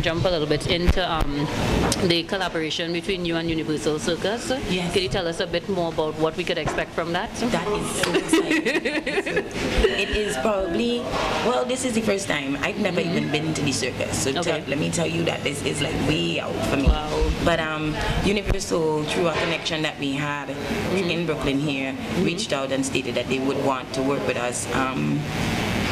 jump a little bit into the collaboration between you and Universal Circus. Yes. Could you tell us a bit more about what we could expect from that? That is so exciting. It is probably, well, this is the first time. I've never even been to the circus. So let me tell you that this is like way out for me. Wow. But Universal, through a connection that we had in Brooklyn here, reached out and stated that they would want to work with us.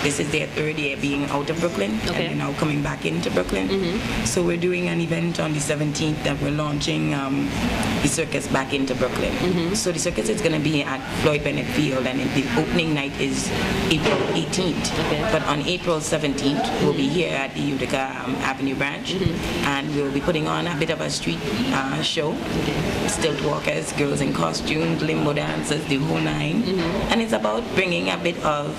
This is their third year being out of Brooklyn, and they're now coming back into Brooklyn. So we're doing an event on the 17th that we're launching the circus back into Brooklyn. So the circus is going to be at Floyd Bennett Field, and the opening night is April 18th. But on April 17th, we'll be here at the Utica Avenue branch, and we'll be putting on a bit of a street show. Stilt walkers, girls in costumes, limbo dancers, the whole nine. And it's about bringing a bit of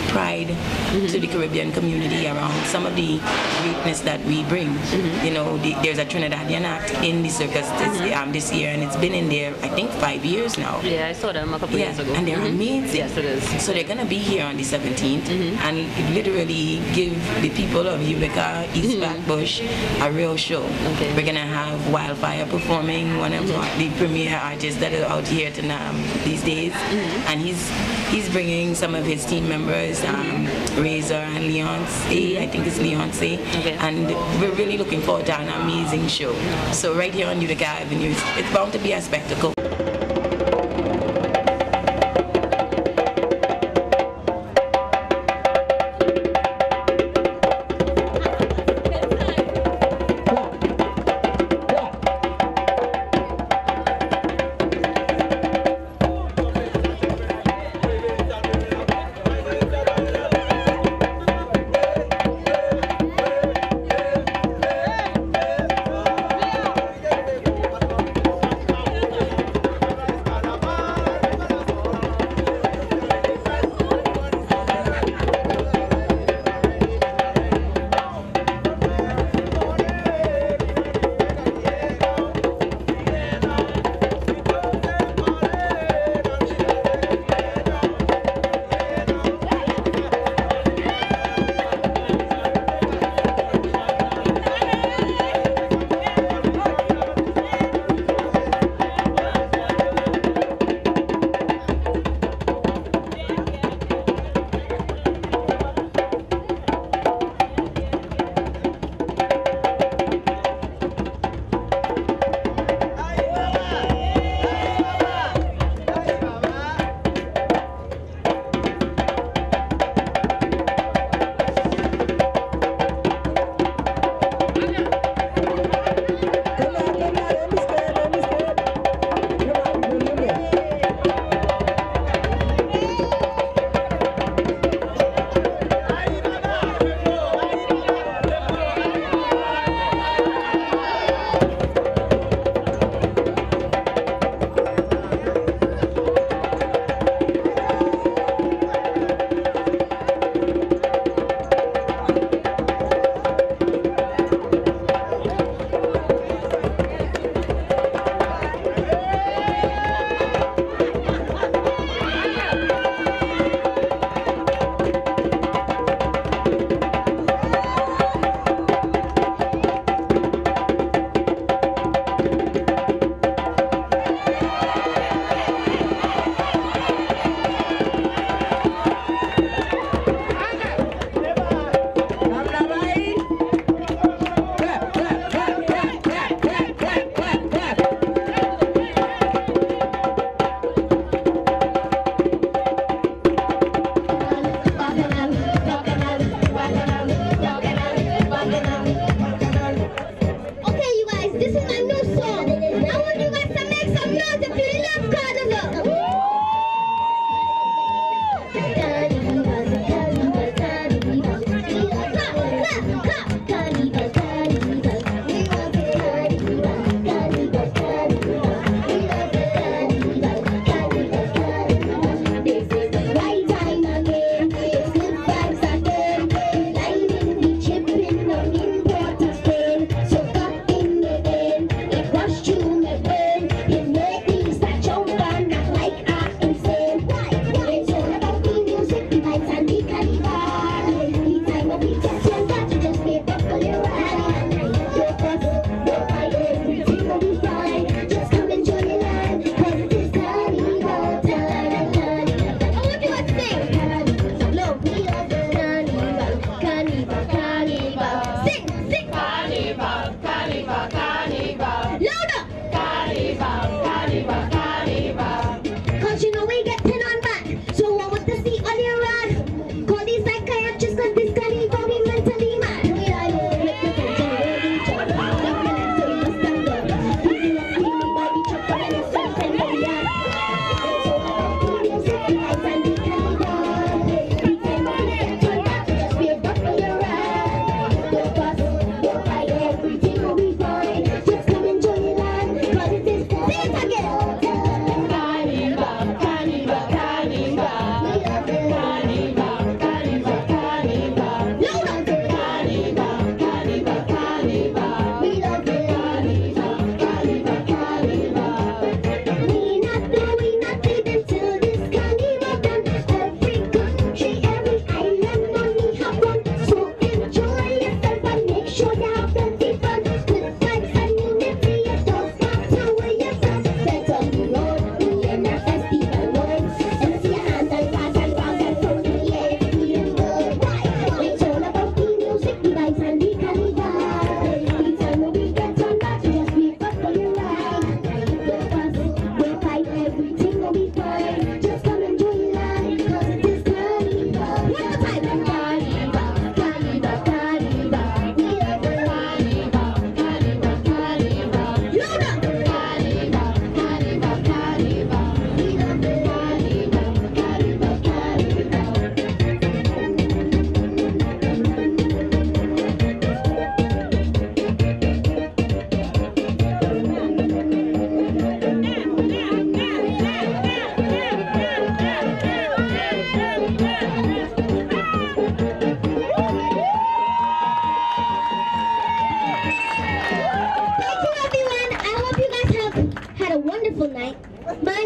pride to the Caribbean community around some of the greatness that we bring. You know, there's a Trinidadian act in the circus this year, and it's been in there, I think, 5 years now. Yeah, I saw them a couple years ago. And they're amazing. Yes, it is. So they're going to be here on the 17th and literally give the people of Utica, East Flatbush a real show. We're going to have Wildfire performing, one of the premier artists that are out here these days. And he's bringing some of his team members, Razor and Leonce, I think it's Leonce, and we're really looking forward to an amazing show. So right here on Utica Avenue, it's bound to be a spectacle.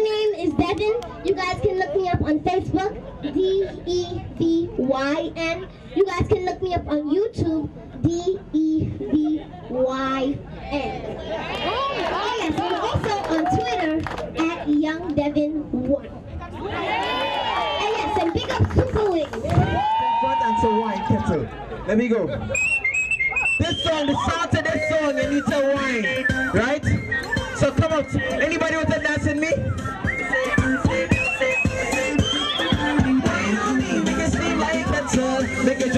name is Devin. You guys can look me up on Facebook, DEVYN. You guys can look me up on YouTube, DEVYN. Oh yes, and also on Twitter at YoungDevin1. And yes, and big up Super Wings. Front and to wine kettle. Let me go. This song, the start of this song, you need to wine, right? So come on, anybody want to dance with me? Make it steam like a kettle. Make it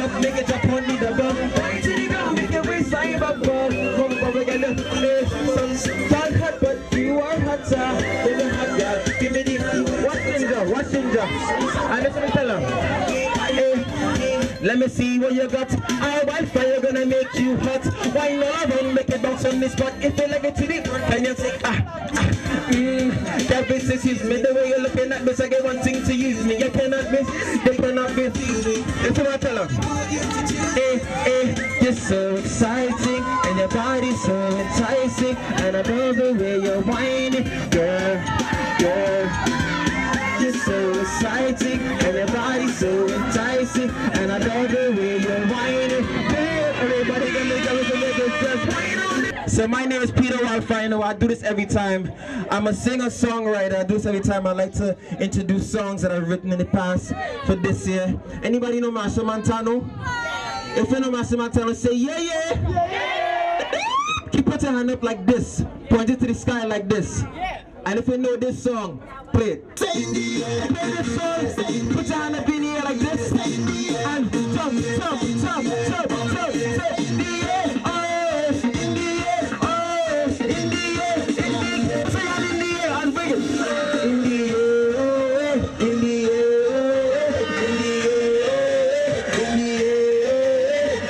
drop on the double. Wine to the ground, make it waistline bubble. Come over, get the sun hot, but you are hotter than the hot girl. Give me the what's ginger? And let me tell her. Let me see what you got. I want fire gonna make you hot. Why not run, make it bounce on this spot. If you like it to the can you say that bitch is me the way you're looking at this. I get one thing to use me. You cannot miss, they cannot miss. That's what I tell her. You're so exciting and your body's so enticing, and I love the way you're whining, girl. You're so exciting and your body's so enticing, and I love the way you're whining. Everybody can make it. So my name is Peter Walfino. I do this every time. I'm a singer-songwriter. I do this every time. I like to introduce songs that I've written in the past for this year. Anybody know Marshall Montano? If you know Marshall Montano, say yeah, yeah. Keep your hand up like this. Point it to the sky like this. And if you know this song, play it. Play this song, put your hand up in the air like this. And jump. In the air, oh, in the air, oh, in the air. Say it in the air and bring it. In the air, in the air, in the air,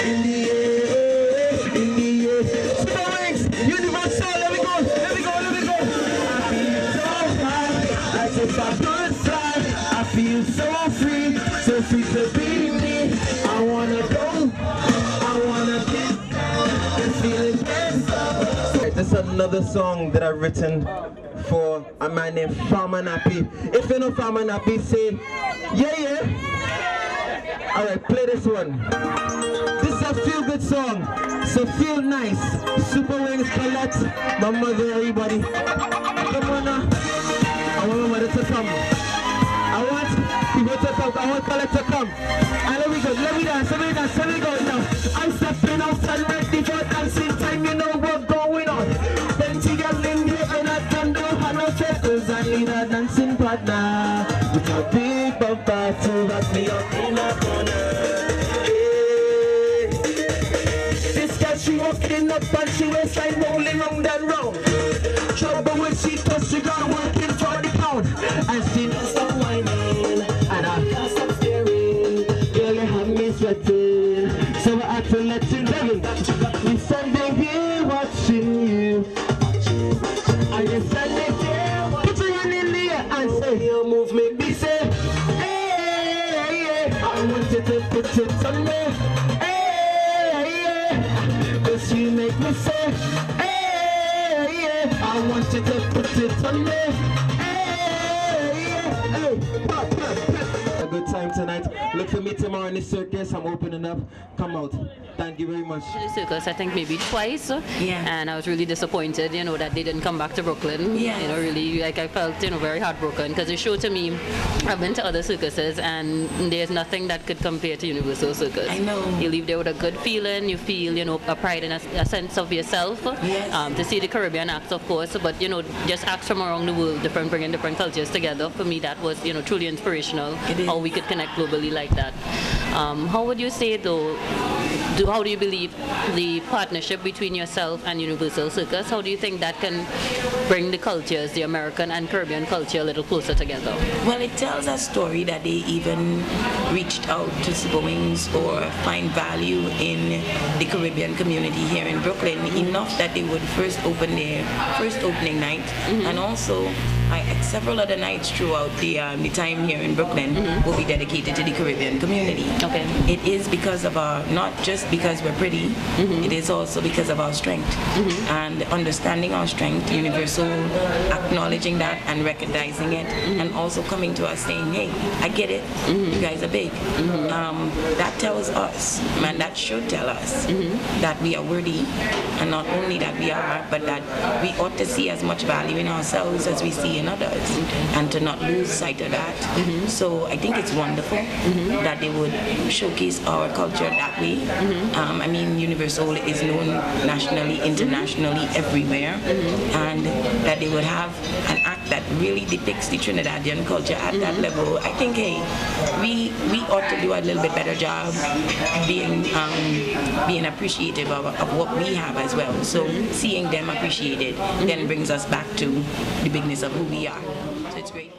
in the air, in the air. Super Wings, Universal, let me go. If I could fly, I feel so free to be me. I wanna go, I wanna get and feeling best. This is another song that I've written for a man named Farmer Nappy. If you know Farmer Nappy, say yeah, yeah. Alright, play this one. This is a feel-good song, so feel nice. Super Wings, Colette, my mother, everybody. Come on now. I want my mother to come. I want people to come. I want Colette to come. And let me go. Let me dance. Let me go now. I'm stepping outside ready for dancing time. You know what's going on. Plenty girls in here and I can do no circles. I need a dancing partner with a big bumper to rock me up in a corner. This girl, she walking up and she waistline rolling round and round. Trouble when she touch the ground, working for the pound. And she don't stop whining, and I can't stop staring. Girl, you have me sweating, so I have to let you know. We standing here watching you. Are you standing here? Put your hand in the air and say your move make me say, hey, yeah. I want you to put it on me, hey, yeah. Cause you make me say, hey. I want you to put it on me. Hey. A good time tonight. Look for me tomorrow in the circus. I'm opening up. Come out. Thank you very much. The circus, I think maybe twice. Yeah. And I was really disappointed, that they didn't come back to Brooklyn. Yeah. Really, like I felt, very heartbroken because it showed to me, I've been to other circuses and there's nothing that could compare to Universal Circus. I know. You leave there with a good feeling. You feel, a pride and a sense of yourself. Yes. To see the Caribbean acts, of course, but, just acts from around the world, bringing different cultures together. For me, that was, truly inspirational. How we could connect globally like that. How would you say, though, how do you believe the partnership between yourself and Universal Circus, how do you think that can bring the cultures, the American and Caribbean culture, a little closer together? Well, it tells a story that they even reached out to Super Wings or find value in the Caribbean community here in Brooklyn, enough that they would first open their first opening night, and also several other nights throughout the time here in Brooklyn will be dedicated to the Caribbean community. Okay. It is because of our, not just because we're pretty, it is also because of our strength. And understanding our strength, Universal acknowledging that and recognizing it, and also coming to us saying, hey, I get it, you guys are big. That tells us, man, that should tell us that we are worthy, and not only that we are, but that we ought to see as much value in ourselves as we see in others, and to not lose sight of that. So I think it's wonderful that they would showcase our culture that way. I mean, Universal is known nationally, internationally, everywhere, and that they would have an act that really depicts the Trinidadian culture at that level. I think, hey, we ought to do a little bit better job being appreciative of what we have as well. So seeing them appreciated then brings us back to the bigness of who we are. So it's great.